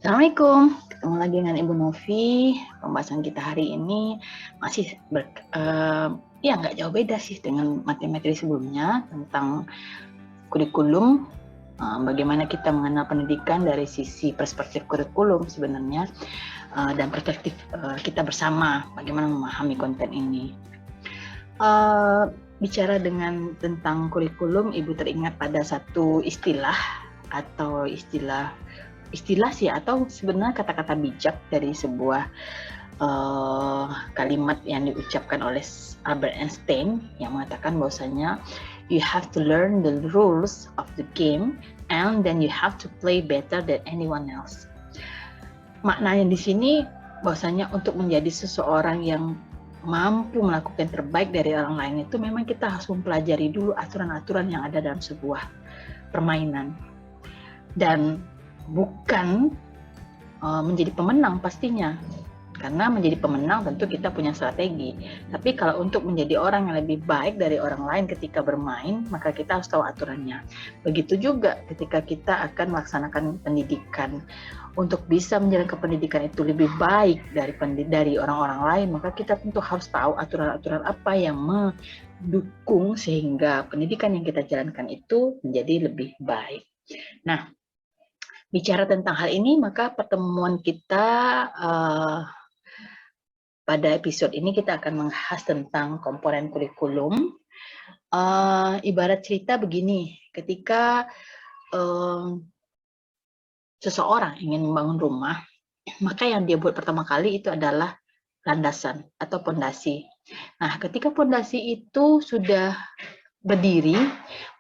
Assalamualaikum, ketemu lagi dengan Ibu Novi. Pembahasan kita hari ini masih ya nggak jauh beda sih dengan materi sebelumnya tentang kurikulum, bagaimana kita mengenal pendidikan dari sisi perspektif kurikulum sebenarnya, dan perspektif kita bersama bagaimana memahami konten ini. Bicara tentang kurikulum, Ibu teringat pada satu istilah atau istilah sih, atau sebenarnya kata-kata bijak dari sebuah kalimat yang diucapkan oleh Albert Einstein yang mengatakan bahwasanya you have to learn the rules of the game and then you have to play better than anyone else. Maknanya di sini bahwasanya untuk menjadi seseorang yang mampu melakukan terbaik dari orang lain itu memang kita harus mempelajari dulu aturan-aturan yang ada dalam sebuah permainan, dan bukan menjadi pemenang pastinya, karena menjadi pemenang tentu kita punya strategi. Tapi kalau untuk menjadi orang yang lebih baik dari orang lain ketika bermain, maka kita harus tahu aturannya. Begitu juga ketika kita akan melaksanakan pendidikan. Untuk bisa menjalankan pendidikan itu lebih baik dari orang-orang lain, maka kita tentu harus tahu aturan-aturan apa yang mendukung sehingga pendidikan yang kita jalankan itu menjadi lebih baik. Nah, bicara tentang hal ini, maka pertemuan kita pada episode ini kita akan membahas tentang komponen kurikulum. Ibarat cerita begini, ketika seseorang ingin membangun rumah, maka yang dia buat pertama kali itu adalah landasan atau pondasi. Nah, ketika pondasi itu sudah berdiri,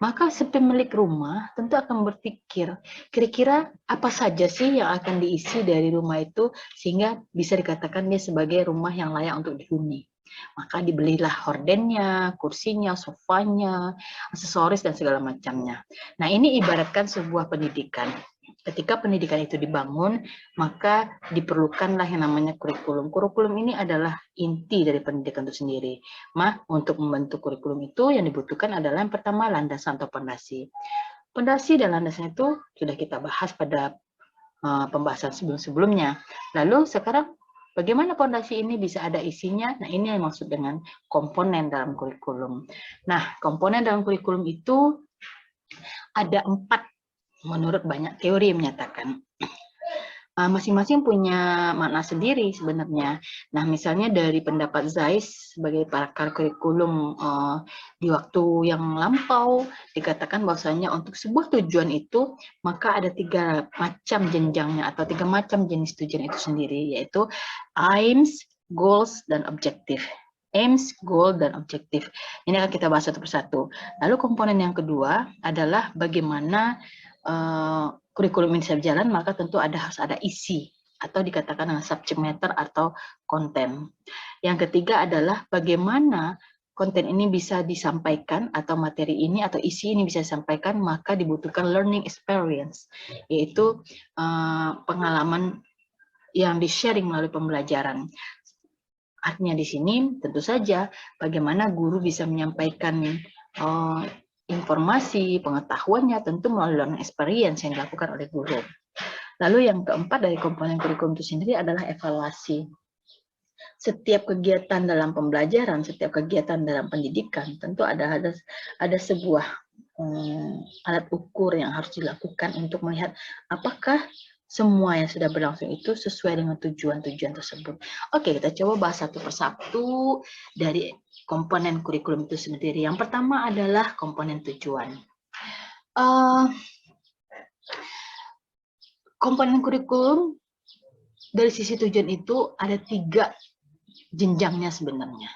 maka si pemilik rumah tentu akan berpikir, kira-kira apa saja sih yang akan diisi dari rumah itu sehingga bisa dikatakan dia sebagai rumah yang layak untuk dihuni. Maka dibelilah hordennya, kursinya, sofanya, aksesoris, dan segala macamnya. Nah, ini ibaratkan sebuah pendidikan. Ketika pendidikan itu dibangun, maka diperlukanlah yang namanya kurikulum. Kurikulum ini adalah inti dari pendidikan itu sendiri. Untuk membentuk kurikulum itu yang dibutuhkan adalah yang pertama landasan atau pondasi. Pondasi dan landasan itu sudah kita bahas pada pembahasan sebelum-sebelumnya. Lalu sekarang bagaimana pondasi ini bisa ada isinya? Nah, ini yang maksud dengan komponen dalam kurikulum. Nah, komponen dalam kurikulum itu ada 4 menurut banyak teori yang menyatakan. Masing-masing punya makna sendiri sebenarnya. Nah, misalnya dari pendapat Zeiss sebagai pakar kurikulum di waktu yang lampau, dikatakan bahwasanya untuk sebuah tujuan itu, maka ada 3 macam jenjangnya atau 3 macam jenis tujuan itu sendiri, yaitu aims, goals, dan objektif. Aims, goal, dan objektif. Ini akan kita bahas satu persatu. Lalu komponen yang kedua adalah bagaimana kurikulum ini bisa berjalan, maka tentu harus ada isi atau dikatakan dengan subject matter atau konten. Yang ketiga adalah bagaimana konten ini bisa disampaikan atau materi ini atau isi ini bisa disampaikan, maka dibutuhkan learning experience, yaitu pengalaman yang di-sharing melalui pembelajaran. Artinya di sini tentu saja bagaimana guru bisa menyampaikan informasi, pengetahuannya tentu melalui learning experience yang dilakukan oleh guru. Lalu yang keempat dari komponen kurikulum itu sendiri adalah evaluasi. Setiap kegiatan dalam pembelajaran, setiap kegiatan dalam pendidikan, tentu ada sebuah alat ukur yang harus dilakukan untuk melihat apakah semua yang sudah berlangsung itu sesuai dengan tujuan-tujuan tersebut. Oke, kita coba bahas satu persatu dari komponen kurikulum itu sendiri. Yang pertama adalah komponen tujuan. Komponen kurikulum dari sisi tujuan itu ada 3 jenjangnya sebenarnya.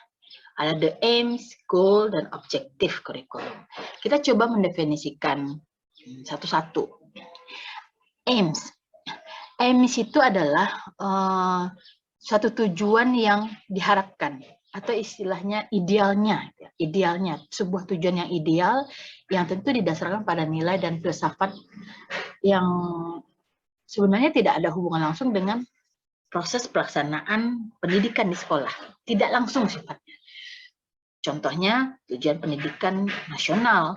Ada the aims, goal, dan objektif kurikulum. Kita coba mendefinisikan satu-satu. Aims. Aims itu adalah suatu tujuan yang diharapkan atau istilahnya idealnya, sebuah tujuan yang ideal yang tentu didasarkan pada nilai dan filsafat yang sebenarnya tidak ada hubungan langsung dengan proses pelaksanaan pendidikan di sekolah, tidak langsung sifatnya. Contohnya tujuan pendidikan nasional.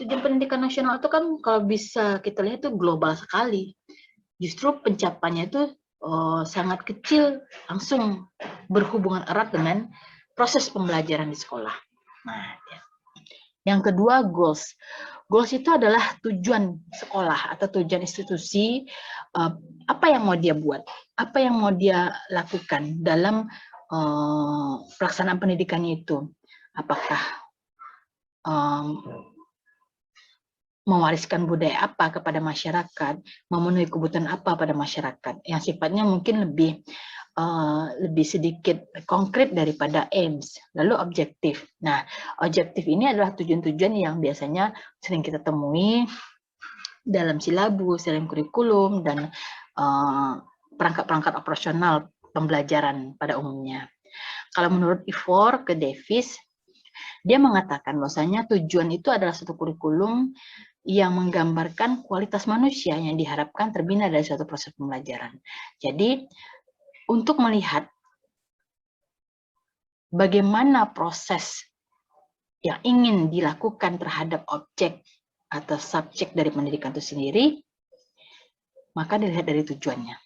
Tujuan pendidikan nasional itu kan kalau bisa kita lihat itu global sekali. justru pencapaiannya itu sangat kecil, langsung berhubungan erat dengan proses pembelajaran di sekolah. Nah, yang kedua, goals. Goals itu adalah tujuan sekolah atau tujuan institusi, apa yang mau dia buat, apa yang mau dia lakukan dalam pelaksanaan pendidikannya itu. Apakah mewariskan budaya apa kepada masyarakat, memenuhi kebutuhan apa pada masyarakat, yang sifatnya mungkin lebih sedikit konkret daripada aims, lalu objektif. Nah, objektif ini adalah tujuan-tujuan yang biasanya sering kita temui dalam silabus, dalam kurikulum, dan perangkat-perangkat operasional pembelajaran pada umumnya. Kalau menurut Ivor ke Davis, dia mengatakan bahwasanya tujuan itu adalah satu kurikulum yang menggambarkan kualitas manusia yang diharapkan terbina dari suatu proses pembelajaran. Jadi, untuk melihat bagaimana proses yang ingin dilakukan terhadap objek atau subjek dari pendidikan itu sendiri, maka dilihat dari tujuannya.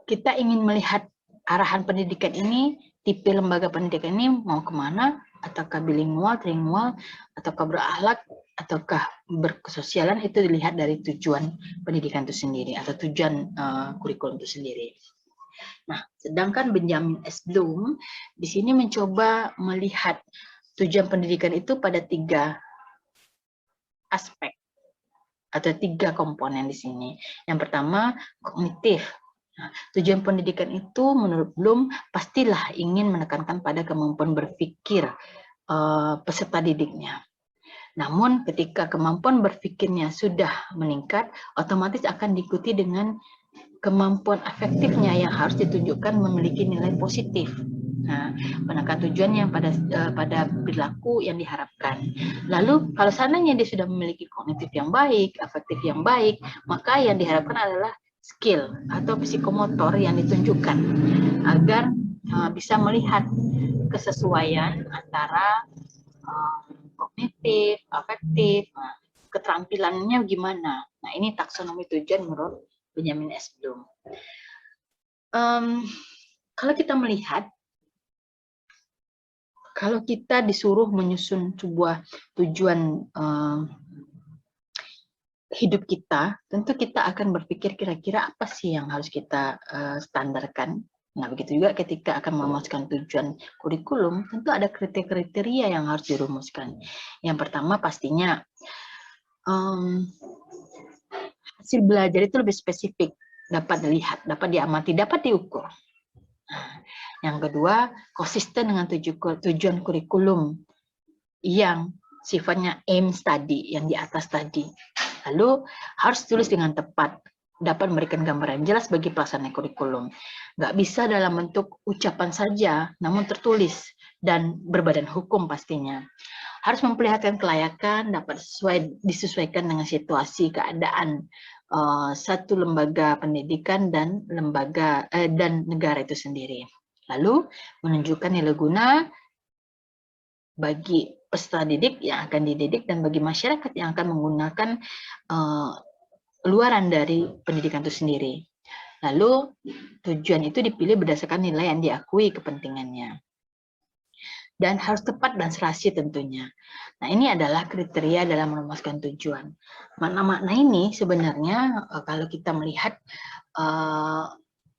Kita ingin melihat arahan pendidikan ini, tipe lembaga pendidikan ini mau kemana, ataukah bilingual, trilingual, ataukah berakhlak, ataukah berkesosialan, itu dilihat dari tujuan pendidikan itu sendiri, atau tujuan kurikulum itu sendiri. Nah, sedangkan Benjamin S. Bloom di sini mencoba melihat tujuan pendidikan itu pada 3 aspek atau 3 komponen di sini. Yang pertama, kognitif. Nah, tujuan pendidikan itu menurut Bloom pastilah ingin menekankan pada kemampuan berpikir peserta didiknya. Namun ketika kemampuan berpikirnya sudah meningkat, otomatis akan diikuti dengan kemampuan efektifnya yang harus ditunjukkan memiliki nilai positif. Nah, menekan tujuan yang pada perilaku yang diharapkan. Lalu kalau seandainya dia sudah memiliki kognitif yang baik, efektif yang baik, maka yang diharapkan adalah skill atau psikomotor yang ditunjukkan agar bisa melihat kesesuaian antara kognitif, afektif, keterampilannya gimana. Nah, ini taksonomi tujuan menurut Benjamin S. Bloom. Kalau kita melihat, kalau kita disuruh menyusun sebuah tujuan hidup kita, tentu kita akan berpikir kira-kira apa sih yang harus kita standarkan. Nah, begitu juga ketika akan merumuskan tujuan kurikulum, tentu ada kriteria yang harus dirumuskan. Yang pertama pastinya hasil belajar itu lebih spesifik, dapat dilihat, dapat diamati, dapat diukur. Yang kedua, konsisten dengan tujuan kurikulum yang sifatnya aim tadi, yang di atas tadi. Lalu harus tulis dengan tepat, dapat memberikan gambaran jelas bagi pelaksanaan kurikulum. Nggak bisa dalam bentuk ucapan saja, namun tertulis dan berbadan hukum pastinya. Harus memperlihatkan kelayakan, dapat disesuaikan dengan situasi, keadaan satu lembaga pendidikan dan lembaga dan negara itu sendiri. Lalu menunjukkan nilai guna bagi peserta didik yang akan dididik dan bagi masyarakat yang akan menggunakan luaran dari pendidikan itu sendiri. Lalu tujuan itu dipilih berdasarkan nilai yang diakui kepentingannya. Dan harus tepat dan serasi tentunya. Nah, ini adalah kriteria dalam merumuskan tujuan. Makna-makna ini sebenarnya kalau kita melihat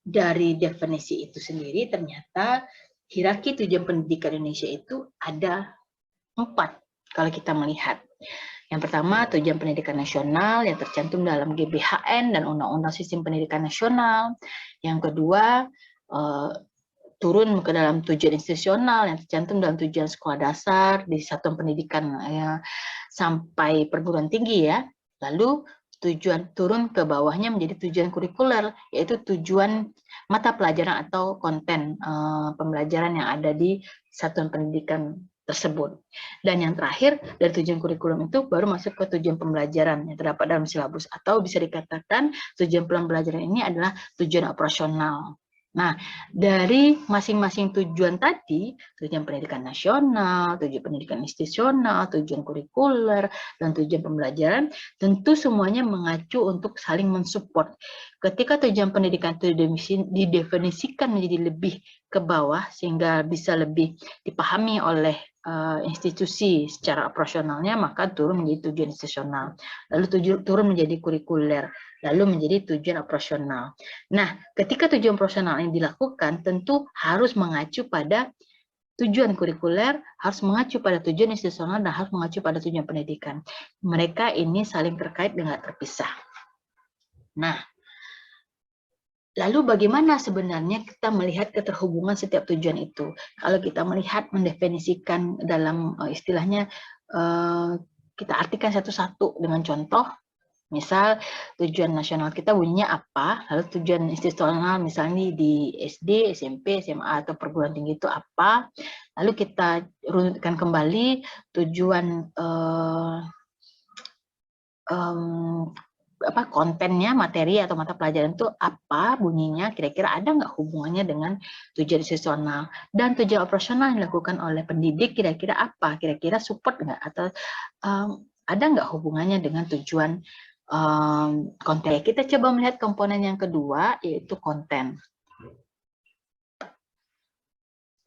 dari definisi itu sendiri, ternyata hierarki tujuan pendidikan Indonesia itu ada 4 kalau kita melihat. Yang pertama, tujuan pendidikan nasional yang tercantum dalam GBHN dan Undang-Undang Sistem Pendidikan Nasional. Yang kedua, turun ke dalam tujuan institusional yang tercantum dalam tujuan sekolah dasar di satuan pendidikan sampai perguruan tinggi ya. Lalu tujuan turun ke bawahnya menjadi tujuan kurikuler, yaitu tujuan mata pelajaran atau konten pembelajaran yang ada di satuan pendidikan tersebut. Dan yang terakhir dari tujuan kurikulum itu baru masuk ke tujuan pembelajaran yang terdapat dalam silabus, atau bisa dikatakan tujuan pembelajaran ini adalah tujuan operasional. Nah, dari masing-masing tujuan tadi, tujuan pendidikan nasional, tujuan pendidikan institusional, tujuan kurikuler, dan tujuan pembelajaran, tentu semuanya mengacu untuk saling mensupport. Ketika tujuan pendidikan itu didefinisikan menjadi lebih ke bawah, sehingga bisa lebih dipahami oleh institusi secara operasionalnya, maka turun menjadi tujuan institusional. Lalu turun menjadi kurikuler, lalu menjadi tujuan operasional. Nah, ketika tujuan profesional yang dilakukan, tentu harus mengacu pada tujuan kurikuler, harus mengacu pada tujuan institusional, dan harus mengacu pada tujuan pendidikan. Mereka ini saling terkait dengan terpisah. Nah, lalu bagaimana sebenarnya kita melihat keterhubungan setiap tujuan itu? Kalau kita melihat, mendefinisikan dalam istilahnya, kita artikan satu-satu dengan contoh. Misal tujuan nasional kita bunyinya apa, lalu tujuan institusional misalnya di SD, SMP, SMA, atau perguruan tinggi itu apa, lalu kita runutkan kembali tujuan kontennya, materi atau mata pelajaran itu apa bunyinya, kira-kira ada nggak hubungannya dengan tujuan institusional, dan tujuan operasional yang dilakukan oleh pendidik kira-kira apa, kira-kira support nggak, atau ada nggak hubungannya dengan tujuan konten. Kita coba melihat komponen yang kedua, yaitu konten.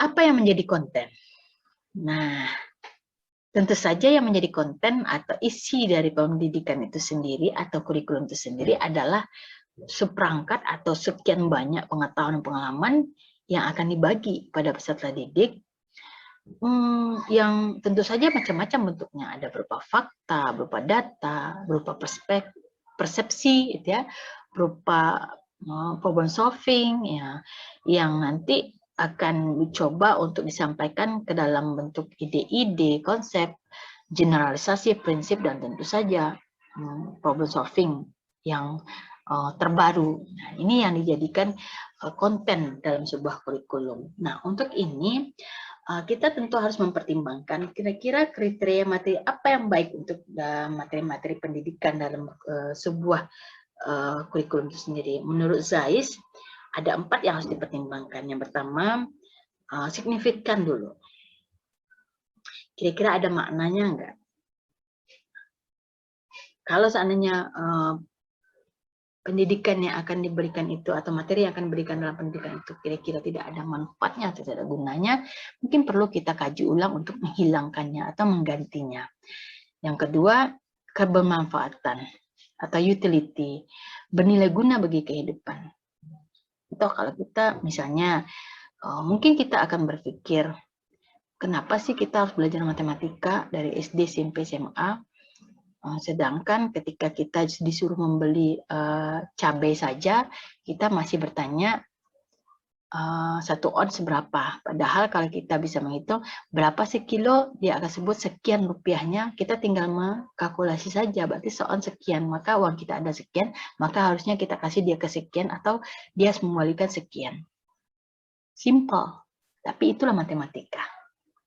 Apa yang menjadi konten? Nah, tentu saja yang menjadi konten atau isi dari pendidikan itu sendiri atau kurikulum itu sendiri adalah seperangkat atau sekian banyak pengetahuan dan pengalaman yang akan dibagi pada peserta didik, yang tentu saja macam-macam bentuknya. Ada berupa fakta, berupa data, berupa persepsi, gitu ya, berupa problem solving, ya, yang nanti akan dicoba untuk disampaikan ke dalam bentuk ide-ide, konsep, generalisasi, prinsip, dan tentu saja problem solving yang terbaru. Nah, ini yang dijadikan konten dalam sebuah kurikulum. Nah, untuk ini kita tentu harus mempertimbangkan kira-kira kriteria materi apa yang baik untuk materi-materi pendidikan dalam sebuah kurikulum itu sendiri. Menurut Zeiss, ada 4 yang harus dipertimbangkan. Yang pertama, signifikan dulu. Kira-kira ada maknanya enggak? Kalau seandainya pendidikan yang akan diberikan itu atau materi yang akan diberikan dalam pendidikan itu kira-kira tidak ada manfaatnya atau tidak ada gunanya, mungkin perlu kita kaji ulang untuk menghilangkannya atau menggantinya. Yang kedua, kebermanfaatan atau utility, bernilai guna bagi kehidupan. Atau kalau kita misalnya, mungkin kita akan berpikir, kenapa sih kita harus belajar matematika dari SD, SMP, SMA? Sedangkan ketika kita disuruh membeli cabai saja, kita masih bertanya 1 ons berapa. Padahal kalau kita bisa menghitung berapa sekilo, dia akan sebut sekian rupiahnya, kita tinggal mengkalkulasi saja, berarti 1 ons sekian, maka uang kita ada sekian, maka harusnya kita kasih dia ke sekian, atau dia harus mengembalikan sekian. Simple, tapi itulah matematika.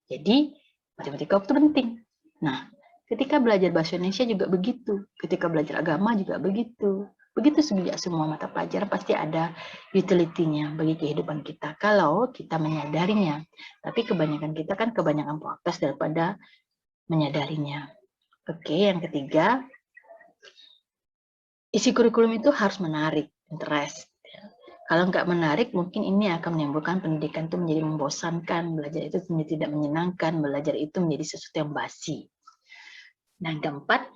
Jadi, matematika itu penting. Nah, ketika belajar bahasa Indonesia juga begitu. Ketika belajar agama juga begitu. Begitu semua mata pelajaran pasti ada utility-nya bagi kehidupan kita. Kalau kita menyadarinya. Tapi kebanyakan kita kan kebanyakan protes daripada menyadarinya. Oke, yang ketiga, isi kurikulum itu harus menarik, interest. Kalau nggak menarik, mungkin ini akan menimbulkan pendidikan itu menjadi membosankan, belajar itu menjadi tidak menyenangkan, belajar itu menjadi sesuatu yang basi. Nah, yang keempat,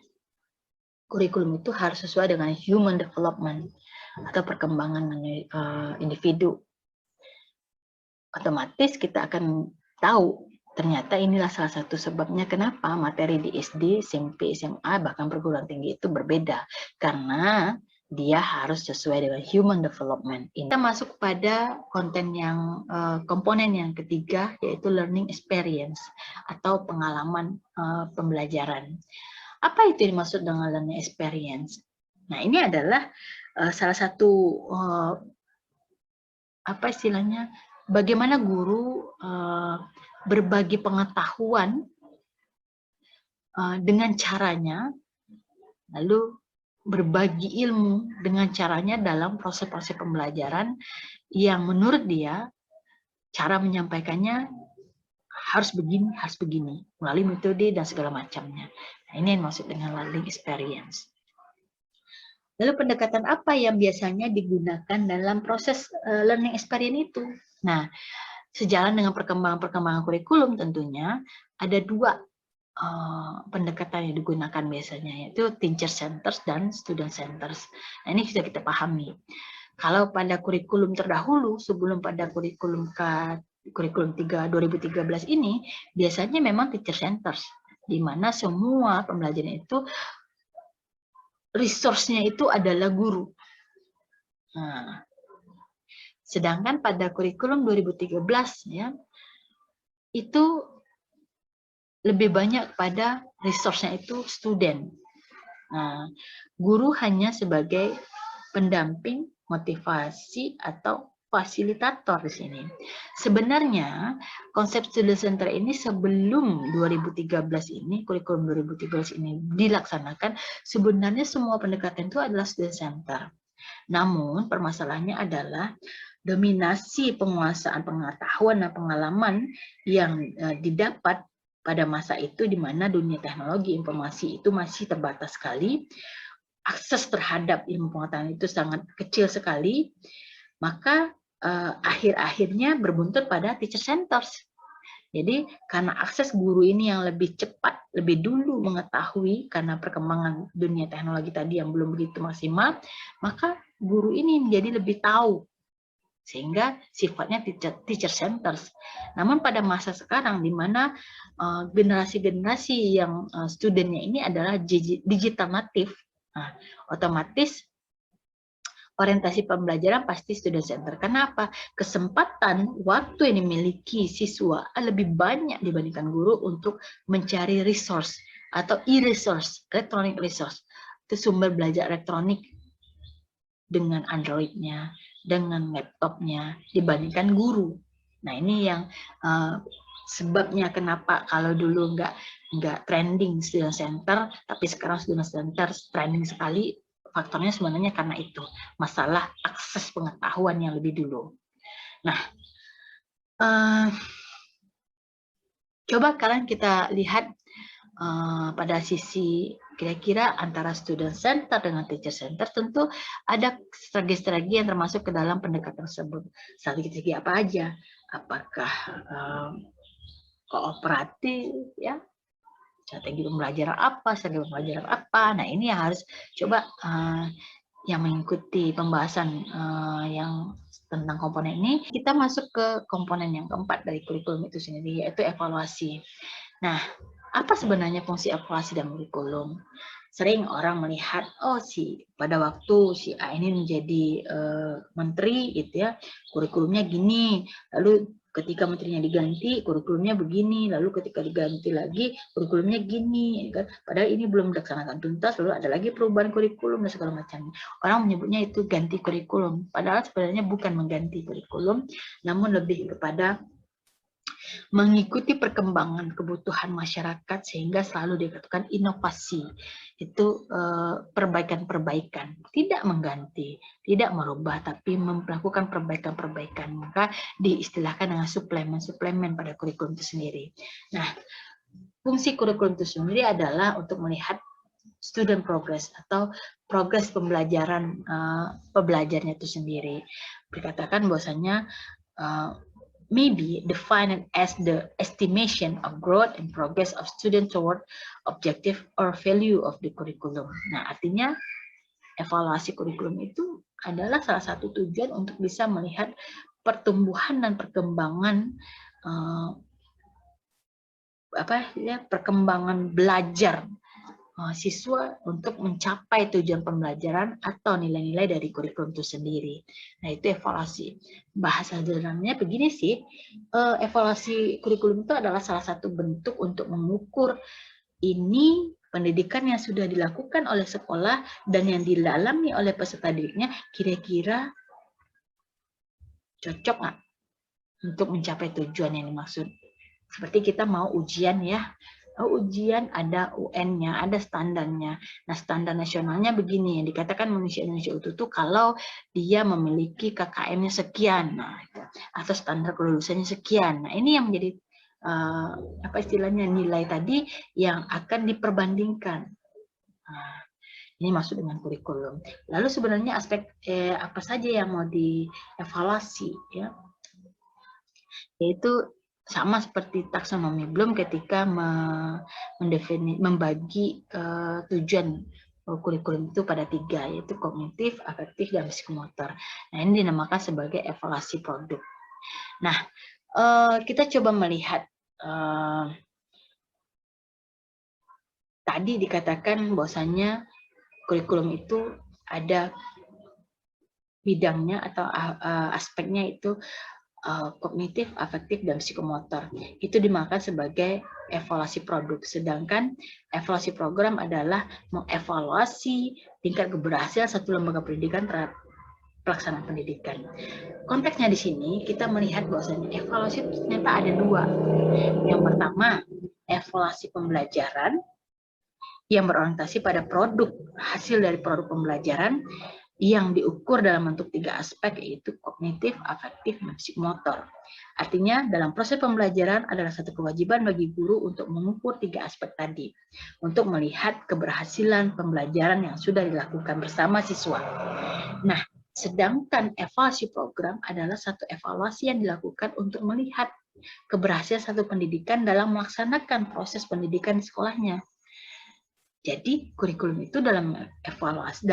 kurikulum itu harus sesuai dengan human development atau perkembangan individu. Otomatis kita akan tahu, ternyata inilah salah satu sebabnya kenapa materi di SD, SMP, SMA, bahkan perguruan tinggi itu berbeda. Karena dia harus sesuai dengan human development. Kita masuk pada komponen yang ketiga, yaitu learning experience atau pengalaman pembelajaran. Apa itu dimaksud dengan learning experience? Nah, ini adalah salah satu apa istilahnya, bagaimana guru berbagi pengetahuan dengan caranya, lalu berbagi ilmu dengan caranya dalam proses-proses pembelajaran yang menurut dia cara menyampaikannya harus begini melalui metode dan segala macamnya. Nah, ini yang maksud dengan learning experience. Lalu pendekatan apa yang biasanya digunakan dalam proses learning experience itu? Nah, sejalan dengan perkembangan kurikulum tentunya ada dua pendekatan yang digunakan biasanya, yaitu teacher centers dan student centers. Nah, ini sudah kita pahami. Kalau pada kurikulum terdahulu, sebelum pada kurikulum 3 2013 ini, biasanya memang teacher centers, di mana semua pembelajaran itu resource-nya itu adalah guru. Nah, sedangkan pada kurikulum 2013 ya, itu lebih banyak pada resource-nya itu student. Nah, guru hanya sebagai pendamping, motivasi, atau fasilitator di sini. Sebenarnya konsep student center ini sebelum 2013 ini, kurikulum 2013 ini dilaksanakan, sebenarnya semua pendekatan itu adalah student center. Namun permasalahannya adalah dominasi penguasaan pengetahuan dan pengalaman yang didapat pada masa itu, di mana dunia teknologi informasi itu masih terbatas sekali, akses terhadap ilmu pengetahuan itu sangat kecil sekali, maka akhir-akhirnya berbuntut pada teacher centers. Jadi karena akses guru ini yang lebih cepat, lebih dulu mengetahui karena perkembangan dunia teknologi tadi yang belum begitu maksimal, maka guru ini menjadi lebih tahu, sehingga sifatnya teacher centers. Namun pada masa sekarang, di mana generasi-generasi yang studentnya ini adalah digital native, nah, otomatis orientasi pembelajaran pasti student center. Kenapa? Kesempatan waktu yang dimiliki siswa lebih banyak dibandingkan guru untuk mencari resource atau e-resource, electronic resource. Itu sumber belajar elektronik dengan Android-nya, dengan laptopnya dibandingkan guru. Nah, ini yang sebabnya kenapa kalau dulu nggak trending student center, tapi sekarang student center trending sekali. Faktornya sebenarnya karena itu, masalah akses pengetahuan yang lebih dulu. Nah, coba kalian kita lihat pada sisi kira-kira antara student center dengan teacher center, tentu ada strategi-strategi yang termasuk ke dalam pendekatan tersebut. Strategi apa aja? Apakah kooperatif, ya? Strategi pembelajaran apa, strategi pembelajaran apa. Nah, ini yang harus coba yang mengikuti pembahasan yang tentang komponen ini. Kita masuk ke komponen yang keempat dari kurikulum itu sendiri, yaitu evaluasi. Nah, apa sebenarnya fungsi evaluasi dalam kurikulum? Sering orang melihat, oh pada waktu si A ini menjadi menteri, gitu ya, kurikulumnya gini, lalu ketika menterinya diganti, kurikulumnya begini, lalu ketika diganti lagi, kurikulumnya gini, kan? Padahal ini belum dilaksanakan tuntas, lalu ada lagi perubahan kurikulum dan segala macam. Orang menyebutnya itu ganti kurikulum, padahal sebenarnya bukan mengganti kurikulum, namun lebih kepada mengikuti perkembangan kebutuhan masyarakat sehingga selalu dikatakan inovasi. Itu perbaikan-perbaikan, tidak mengganti, tidak merubah, tapi melakukan perbaikan-perbaikan. Maka diistilahkan dengan suplemen-suplemen pada kurikulum itu sendiri. Nah, fungsi kurikulum itu sendiri adalah untuk melihat student progress atau progres pembelajaran pembelajarnya itu sendiri. Dikatakan bahwasanya maybe defined as the estimation of growth and progress of student toward objective or value of the curriculum. Nah, artinya evaluasi kurikulum itu adalah salah satu tujuan untuk bisa melihat pertumbuhan dan perkembangan perkembangan belajar siswa untuk mencapai tujuan pembelajaran atau nilai-nilai dari kurikulum itu sendiri. Nah, itu evaluasi. Bahasa sederhananya begini sih, evaluasi kurikulum itu adalah salah satu bentuk untuk mengukur ini pendidikan yang sudah dilakukan oleh sekolah dan yang dialami oleh peserta didiknya kira-kira cocok nggak untuk mencapai tujuan yang dimaksud. Seperti kita mau ujian ya, Ujian ada UN-nya, ada standarnya. Nah, standar nasionalnya begini, yang dikatakan manusia Indonesia utuh itu kalau dia memiliki KKM-nya sekian, nah, atau standar kelulusannya sekian. Nah, ini yang menjadi apa istilahnya, nilai tadi yang akan diperbandingkan. Nah, ini masuk dengan kurikulum. Lalu sebenarnya aspek apa saja yang mau dievaluasi, ya? Yaitu sama seperti taksonomi Bloom ketika membagi tujuan kurikulum itu pada 3, yaitu kognitif, afektif, dan psikomotor. Nah, ini dinamakan sebagai evaluasi produk. Nah, kita coba melihat tadi dikatakan bahwasanya kurikulum itu ada bidangnya atau aspeknya itu kognitif, afektif, dan psikomotor. Itu dimakan sebagai evaluasi produk. Sedangkan evaluasi program adalah mengevaluasi tingkat keberhasilan satu lembaga pendidikan terhadap pelaksanaan pendidikan. Konteksnya di sini kita melihat bahwasanya evaluasi ternyata ada 2. Yang pertama, evaluasi pembelajaran yang berorientasi pada produk, hasil dari produk pembelajaran yang diukur dalam bentuk 3 aspek, yaitu kognitif, afektif, dan psikomotor. Artinya dalam proses pembelajaran adalah satu kewajiban bagi guru untuk mengukur 3 aspek tadi, untuk melihat keberhasilan pembelajaran yang sudah dilakukan bersama siswa. Nah, sedangkan evaluasi program adalah satu evaluasi yang dilakukan untuk melihat keberhasilan satu pendidikan dalam melaksanakan proses pendidikan di sekolahnya. Jadi kurikulum itu dalam evaluasi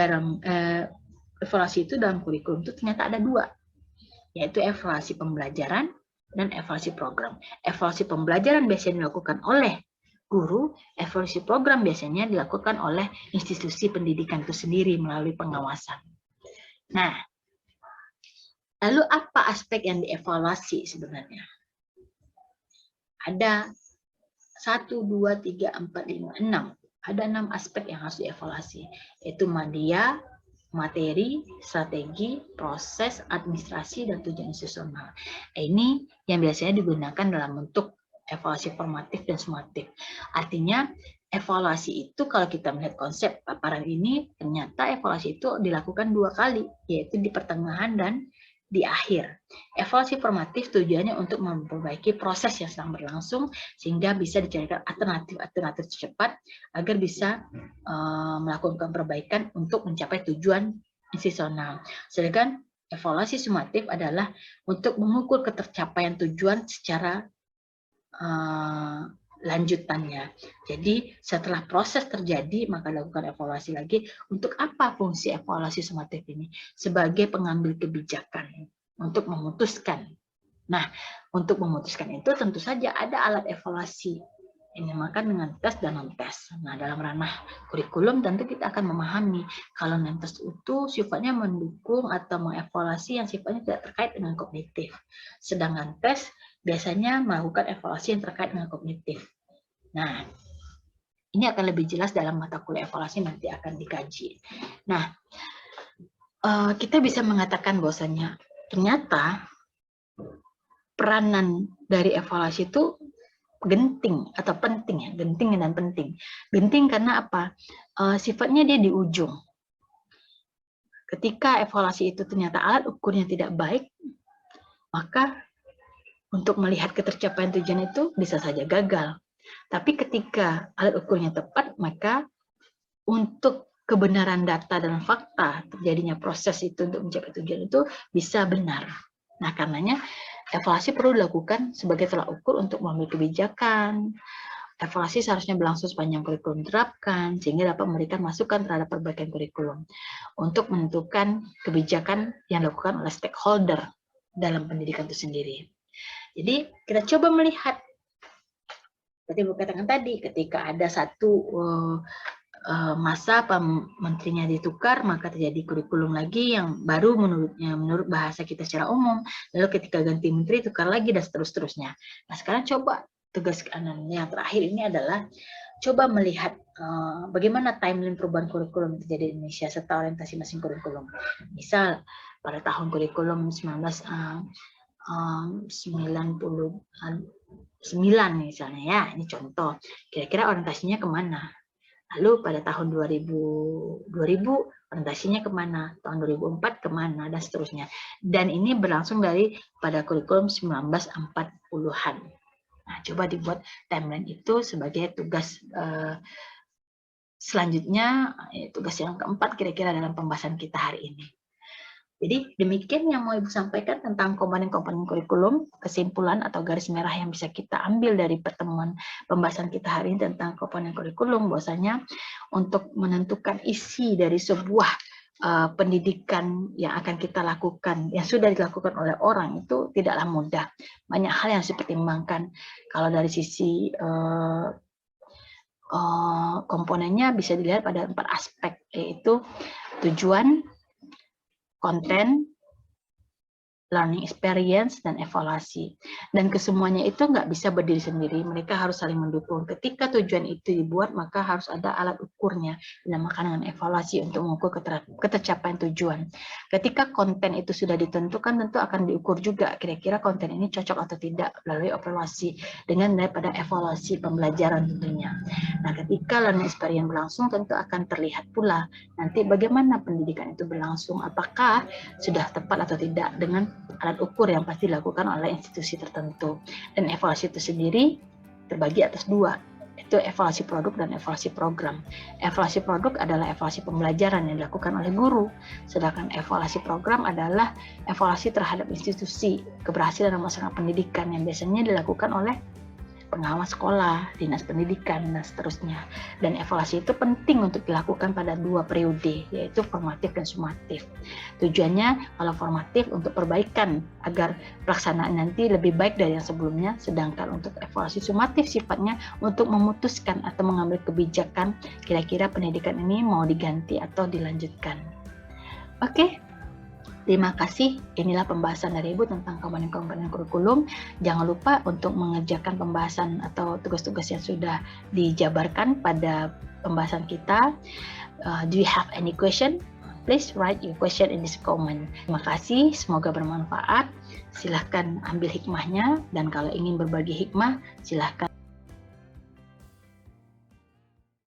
itu dalam kurikulum itu ternyata ada 2, yaitu evaluasi pembelajaran dan evaluasi program. Evaluasi pembelajaran biasanya dilakukan oleh guru, evaluasi program biasanya dilakukan oleh institusi pendidikan itu sendiri melalui pengawasan. Nah, lalu apa aspek yang dievaluasi sebenarnya? Ada 1, 2, 3, 4, 5, 6. Ada 6 aspek yang harus dievaluasi, yaitu media, materi, strategi, proses, administrasi, dan tujuan institusional. Ini yang biasanya digunakan dalam bentuk evaluasi formatif dan sumatif. Artinya, evaluasi itu kalau kita melihat konsep paparan ini, ternyata evaluasi itu dilakukan 2 kali, yaitu di pertengahan dan di akhir. Evaluasi formatif tujuannya untuk memperbaiki proses yang sedang berlangsung sehingga bisa dicarikan alternatif cepat agar bisa melakukan perbaikan untuk mencapai tujuan institusional. Sedangkan evaluasi sumatif adalah untuk mengukur ketercapaian tujuan secara lanjutannya. Jadi setelah proses terjadi maka lakukan evaluasi lagi. Untuk apa fungsi evaluasi sumatif ini? Sebagai pengambil kebijakan untuk memutuskan. Nah, untuk memutuskan itu tentu saja ada alat evaluasi. Ini maka dengan tes dan non-tes. Nah, dalam ranah kurikulum tentu kita akan memahami kalau non-tes itu sifatnya mendukung atau mengevaluasi yang sifatnya tidak terkait dengan kognitif. Sedangkan tes biasanya melakukan evaluasi yang terkait dengan kognitif. Nah, ini akan lebih jelas dalam mata kuliah evaluasi nanti akan dikaji. Nah, kita bisa mengatakan bahwasanya ternyata peranan dari evaluasi itu genting atau penting ya, genting dan penting. Genting karena apa? Sifatnya dia di ujung. Ketika evaluasi itu ternyata alat ukurnya tidak baik, maka untuk melihat ketercapaian tujuan itu bisa saja gagal. Tapi ketika alat ukurnya tepat, maka untuk kebenaran data dan fakta terjadinya proses itu untuk mencapai tujuan itu bisa benar. Nah, karenanya evaluasi perlu dilakukan sebagai tolak ukur untuk mengambil kebijakan. Evaluasi seharusnya berlangsung sepanjang kurikulum diterapkan, sehingga dapat memberikan masukan terhadap perbaikan kurikulum untuk menentukan kebijakan yang dilakukan oleh stakeholder dalam pendidikan itu sendiri. Jadi kita coba melihat, seperti Ibu katakan tadi, ketika ada satu masa menterinya ditukar, maka terjadi kurikulum lagi yang baru menurut bahasa kita secara umum. Lalu ketika ganti menteri, tukar lagi dan seterusnya. Nah, sekarang coba tugas yang terakhir ini adalah coba melihat bagaimana timeline perubahan kurikulum terjadi di Indonesia serta orientasi masing kurikulum. Misal pada tahun kurikulum 9 misalnya ya, ini contoh. Kira-kira orientasinya kemana? Lalu pada tahun 2000 orientasinya kemana? Tahun 2004 kemana? Dan seterusnya. Dan ini berlangsung dari pada kurikulum 1940-an. Nah, coba dibuat timeline itu sebagai tugas selanjutnya, tugas yang keempat kira-kira dalam pembahasan kita hari ini. Jadi demikian yang mau Ibu sampaikan tentang komponen-komponen kurikulum, kesimpulan atau garis merah yang bisa kita ambil dari pertemuan pembahasan kita hari ini tentang komponen kurikulum, bahwasanya untuk menentukan isi dari sebuah pendidikan yang akan kita lakukan, yang sudah dilakukan oleh orang itu tidaklah mudah. Banyak hal yang harus dipertimbangkan. Kalau dari sisi komponennya bisa dilihat pada 4 aspek, yaitu tujuan, konten, learning experience, dan evaluasi. Dan kesemuanya itu nggak bisa berdiri sendiri, mereka harus saling mendukung. Ketika tujuan itu dibuat, maka harus ada alat ukurnya, dinamakan dengan evaluasi untuk mengukur ketercapaian tujuan. Ketika konten itu sudah ditentukan, tentu akan diukur juga, kira-kira konten ini cocok atau tidak, melalui evaluasi, dengan daripada evaluasi pembelajaran tentunya. Nah, ketika learning experience berlangsung, tentu akan terlihat pula nanti bagaimana pendidikan itu berlangsung, apakah sudah tepat atau tidak dengan alat ukur yang pasti dilakukan oleh institusi tertentu. Dan evaluasi itu sendiri terbagi atas 2, yaitu evaluasi produk dan evaluasi program. Evaluasi produk adalah evaluasi pembelajaran yang dilakukan oleh guru, sedangkan evaluasi program adalah evaluasi terhadap institusi keberhasilan dalam melaksanakan pendidikan yang biasanya dilakukan oleh pengawas sekolah, dinas pendidikan, dan seterusnya. Dan evaluasi itu penting untuk dilakukan pada 2 periode, yaitu formatif dan sumatif. Tujuannya kalau formatif untuk perbaikan agar pelaksanaan nanti lebih baik dari yang sebelumnya, sedangkan untuk evaluasi sumatif sifatnya untuk memutuskan atau mengambil kebijakan kira-kira pendidikan ini mau diganti atau dilanjutkan. Oke. Terima kasih. Inilah pembahasan dari Ibu tentang komponen-komponen kurikulum. Jangan lupa untuk mengerjakan pembahasan atau tugas-tugas yang sudah dijabarkan pada pembahasan kita. Do you have any question? Please write your question in this comment. Terima kasih. Semoga bermanfaat. Silahkan ambil hikmahnya. Dan kalau ingin berbagi hikmah, silahkan